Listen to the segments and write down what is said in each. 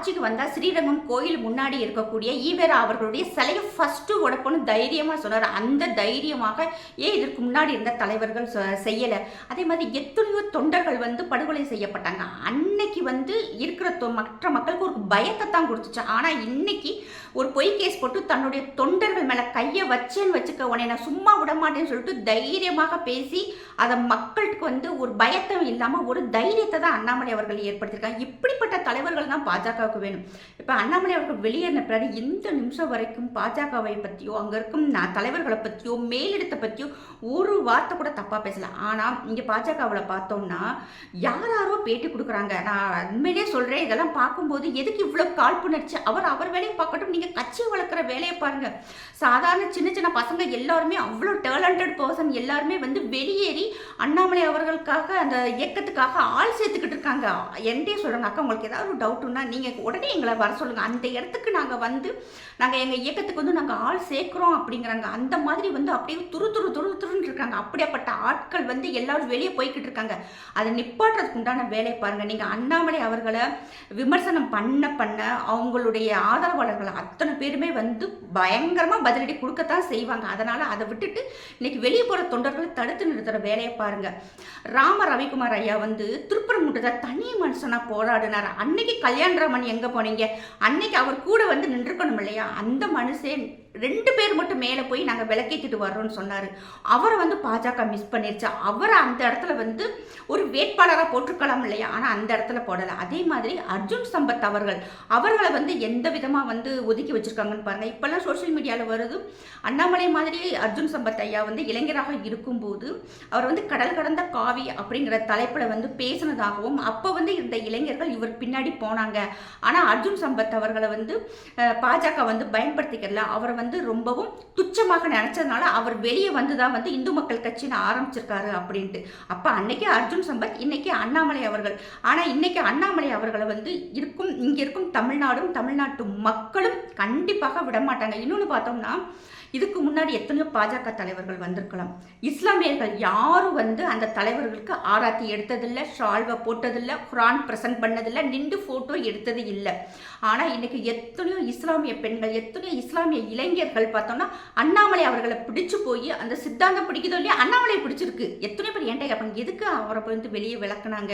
ஆட்சிக்கு வந்தால் ஸ்ரீரங்கம் கோயில் முன்னாடி இருக்கக்கூடிய ஈவேரா அவர்களுடைய சிலையை ஃபஸ்ட்டு உடப்போன்னு தைரியமாக சொன்னார். அந்த தைரியமாக ஏன் இதற்கு முன்னாடி இருந்த தலைவர்கள் செய்யலை? அதே மாதிரி எத்தனையோ தொண்டர்கள் வந்து படுகொலை செய்யப்பட்டாங்க. அன்னைக்கு வந்து இருக்கிற மற்ற மக்களுக்கு ஒரு பயத்தை தான் கொடுத்துச்சு. ஆனால் இன்னைக்கு ஒரு பொய் கேஸ் போட்டு தன்னுடைய தொண்டர்கள் மேலே கையை வச்சேன்னு வச்சுக்க, உடனே நான் சும்மா விட மாட்டேன்னு சொல்லிட்டு தைரியமாக பேசி அதை மக்களுக்கு வந்து ஒரு பயத்தை இல்லாமல் ஒரு தைரியத்தை தான் அண்ணாமலை அவர்கள் ஏற்படுத்தியிருக்காங்க. இப்படிப்பட்ட தலைவர்கள் தான் பாஜகவுக்கு வேணும். இப்போ அண்ணாமலை அவர்கள் வெளியேறின பிறகு இந்த நிமிஷம் வரைக்கும் பாஜகவை பற்றியோ அங்கே இருக்கும் தலைவர்களை பற்றியோ மேலிடத்தை பற்றியோ ஒரு வார்த்தை கூட தப்பாக பேசலை. ஆனால் இங்கே பாஜகவில் பார்த்தோம்னா யாரோ பேட்டி கொடுக்குறாங்க. நான் உண்மையிலேயே சொல்கிறேன், இதெல்லாம் பார்க்கும்போது எதுக்கு இவ்வளோ காழ்ப்புணர்ச்சி? அவர் வேலையை பார்க்கட்டும், நீங்கள் கட்சி வளர்க்குற வேலையை பாருங்கள். சாதாரண சின்ன சின்ன பசங்க எல்லாருமே அவ்வளோ டேலண்டட் பர்சன் எல்லாருமே வந்து வெளியேறி அண்ணாமலை அவர்களுக்காக அந்த இயக்கத்துக்காக ஆள் சேர்த்துக்கிட்டு இருக்காங்க. என்கிட்டே சொல்கிறாங்க, அக்கா உங்களுக்கு ஏதாவது ஒரு டவுட்டுன்னா நீங்கள் உடனே எங்களை வர சொல்லுங்கள், அந்த இடத்துக்கு நாங்கள் வந்து நாங்கள் எங்கள் இயக்கத்துக்கு வந்து நாங்கள் ஆள் சேர்க்குறோம் அப்படிங்கிறாங்க. அந்த மாதிரி வந்து அப்படியே துருன்னு இருக்காங்க. அப்படியாப்பட்ட ஆட்கள் வந்து எல்லாரும் வெளியே போய்கிட்டு இருக்காங்க. அதை நிப்பாட்டுறதுக்கு உண்டான வேலை பாருங்கள். நீங்கள் அண்ணாமலை அவர்களை விமர்சனம் பண்ண அவங்களுடைய ஆதரவாளர்கள் அத்தனை பேருமே வந்து பயங்கரமாக பதிலடி கொடுக்கத்தான் செய்வாங்க. அதனால் அதை விட்டுட்டு இன்னைக்கு வெளியே போகிற தொண்டர்களை தடுத்து நிறுத்துகிற வேலையை பாருங்கள். ராம ரவிக்குமார் ஐயா வந்து திருப்பரங்குன்றத்தை தனி மனுஷனாக போராடினார். அன்னைக்கு கல்யாணராமன் எங்கே போனீங்க? அன்னைக்கு அவர் கூட வந்து நின்றுக்கணும் இல்லையா? அந்த மனுஷன் 2 பேர் மட்டும் மேலே போய் நாங்கள் விளக்கேற்றிட்டு வர்றோம்னு சொன்னார். அவரை வந்து பாஜக மிஸ் பண்ணிருச்சா? அவரை அந்த இடத்துல வந்து ஒரு வேட்பாளராக போட்டிருக்கலாம் இல்லையா? ஆனால் அந்த இடத்துல போடலை. அதே மாதிரி அர்ஜுன் சம்பத் அவர்களை வந்து எந்த விதமாக வந்து ஒதுக்கி வச்சுருக்காங்கன்னு பாருங்கள். இப்போல்லாம் சோஷியல் மீடியாவில் வருது, அண்ணாமலை மாதிரி அர்ஜுன் சம்பத் ஐயா வந்து இளைஞராக இருக்கும்போது அவர் வந்து கடல் கடந்த காவி அப்படிங்கிற தலைப்பில் வந்து பேசினதாகவும் அப்போ வந்து இந்த இளைஞர்கள் இவர் பின்னாடி போனாங்க. ஆனால் அர்ஜுன் சம்பத் அவர்களை வந்து பாஜக வந்து பயன்படுத்திக்கல. அவரை வந்து ரொம்பவும் துச்சமாக நினைச்சதுனால அவர் வெளியே வந்துதான் வந்து இந்து மக்கள் கட்சின்னு ஆரம்பிச்சிருக்காரு அப்படின்ட்டு. அப்ப அன்னைக்கு அர்ஜுன் சம்பத், இன்னைக்கு அண்ணாமலை அவர்கள். ஆனா இன்னைக்கு அண்ணாமலை அவர்களை வந்து இங்க இருக்கும் தமிழ்நாட்டு மக்களும் கண்டிப்பாக விடமாட்டாங்க. இன்னொன்னு பார்த்தோம்னா, இதுக்கு முன்னாடி எத்தனையோ பாஜக தலைவர்கள் வந்திருக்கலாம். இஸ்லாமியர்கள் யாரும் வந்து அந்த தலைவர்களுக்கு ஆராத்தி எடுத்ததில்லை, ஷால்வை போட்டதில்லை, குரான் பிரசன்ட் பண்ணதில்லை, நின்று ஃபோட்டோ எடுத்தது இல்லை. ஆனால் இன்னைக்கு எத்தனையோ இஸ்லாமிய பெண்கள், எத்தனையோ இஸ்லாமிய இளைஞர்கள் பார்த்தோம்னா அண்ணாமலை அவர்களை பிடிச்சு போய் அந்த சித்தாந்தம் பிடிக்குதோ இல்லையா, அண்ணாமலை பிடிச்சிருக்கு. எத்தனை பேர் ஏன்டா கேட்பாங்க, எதுக்கு அவரை வந்து வெளியே விளக்குனாங்க,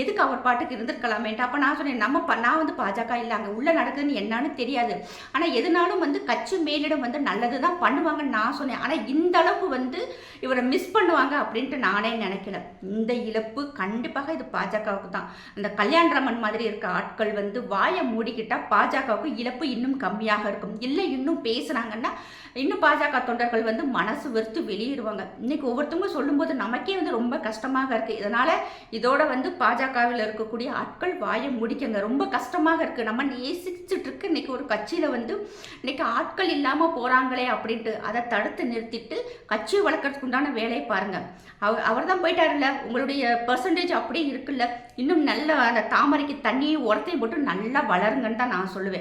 எதுக்கு அவர் பாட்டுக்கு இருந்திருக்கலாமேன்ட்டு. அப்போ நான் சொன்னேன், நான் வந்து பாஜக இல்லை, அங்கே உள்ள நடக்குதுன்னு என்னன்னு தெரியாது. ஆனால் எதுனாலும் வந்து கட்சி மேலிடம் வந்து நல்லது தான் பண்ணுவாங்கன்னு நான் சொன்னேன். ஆனால் இந்த அளவுக்கு வந்து இவரை மிஸ் பண்ணுவாங்க அப்படின்ட்டு நானே நினைக்கல. இந்த இழப்பு கண்டிப்பாக இது பாஜகவுக்கு தான். அந்த கல்யாணராமன் மாதிரி இருக்க ஆட்கள் வந்து வாயை மூடிக்கிட்டா பாஜகவுக்கு இழப்பு இன்னும் கம்மியாக இருக்கும். இல்லை இன்னும் பேசுனாங்கன்னா இன்னும் பாஜக தொண்டர்கள் வந்து மனசு வெறுத்து வெளியேறுவாங்க. இன்னைக்கு ஒவ்வொருத்தவங்க சொல்லும்போது நமக்கே வந்து ரொம்ப கஷ்டமாக இருக்கு. இதனால இதோட வந்து பாஜகவில் இருக்கக்கூடிய ஆட்கள் வாயை முடிக்கங்க. ரொம்ப கஷ்டமாக இருக்கு. நம்ம நேசிச்சுட்டு இருக்கு இன்னைக்கு ஒரு கட்சியில வந்து இன்னைக்கு ஆட்கள் இல்லாம போறாங்களே அப்படின்ட்டு அதை தடுத்து நிறுத்திட்டு கட்சி வளர்க்கறதுக்கு உண்டான வேலையை பாருங்க. அவர் தான் போயிட்டாருல்ல, உங்களுடைய பெர்சன்டேஜ் அப்படியே இருக்குல்ல, இன்னும் நல்ல அந்த தாமரைக்கு தண்ணியும் உரத்தையும் போட்டு நல்லா வளருங்கன்னு தான் நான் சொல்லுவேன்.